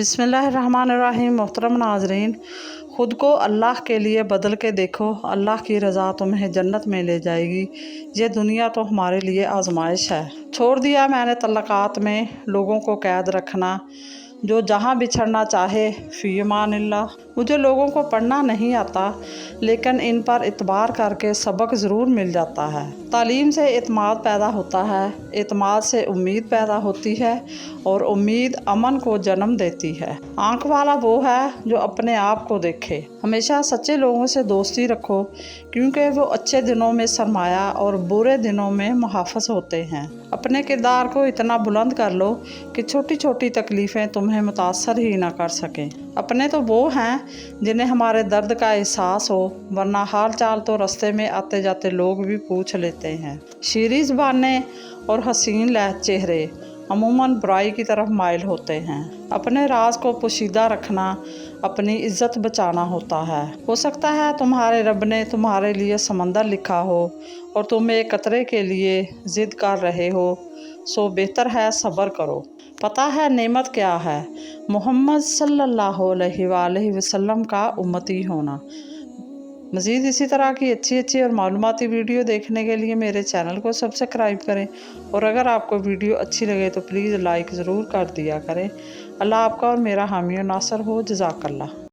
बिस्मिल्लाहिर्रहमानिर्रहीम। मोहतरम नाजरीन, ख़ुद को अल्लाह के लिए बदल के देखो, अल्लाह की रज़ा तुम्हें जन्नत में ले जाएगी। ये दुनिया तो हमारे लिए आजमाइश है। छोड़ दिया मैंने तल्लक़ात में लोगों को कैद रखना, जो जहाँ बिछड़ना चाहे फ़ी अमानिल्लाह। मुझे लोगों को पढ़ना नहीं आता, लेकिन इन पर इतबार करके सबक ज़रूर मिल जाता है। तालीम से एतमाद पैदा होता है, एतमाद से उम्मीद पैदा होती है और उम्मीद अमन को जन्म देती है। आँख वाला वो है जो अपने आप को देखे। हमेशा सच्चे लोगों से दोस्ती रखो, क्योंकि वो अच्छे दिनों में सरमाया और बुरे दिनों में मुहाफ़िज़ होते हैं। अपने किरदार को इतना बुलंद कर लो कि छोटी छोटी तकलीफ़ें तुम्हें मुतासर ही ना कर सकें। अपने तो वो हैं जिन्हें हमारे दर्द का एहसास हो, वरना हाल चाल तो रास्ते में आते जाते लोग भी पूछ लेते हैं। शीरी ज़बानें और हसीन लहज़ चेहरे अमूमन बुराई की तरफ माइल होते हैं। अपने राज को पोशीदा रखना अपनी इज़्ज़त बचाना होता है। हो सकता है तुम्हारे रब ने तुम्हारे लिए समंदर लिखा हो और तुम एक कतरे के लिए ज़िद कर रहे हो, सो बेहतर है सब्र करो। पता है नेमत क्या है? मोहम्मद सल्लल्लाहु अलैहि वसल्लम का उम्मती होना। मज़ीद इसी तरह की अच्छी और मालूमाती वीडियो देखने के लिए मेरे चैनल को सब्सक्राइब करें, और अगर आपको वीडियो अच्छी लगे तो प्लीज़ लाइक ज़रूर कर दिया करें। अल्लाह आपका और मेरा हामी और नासर हो। जज़ाकल्लाह।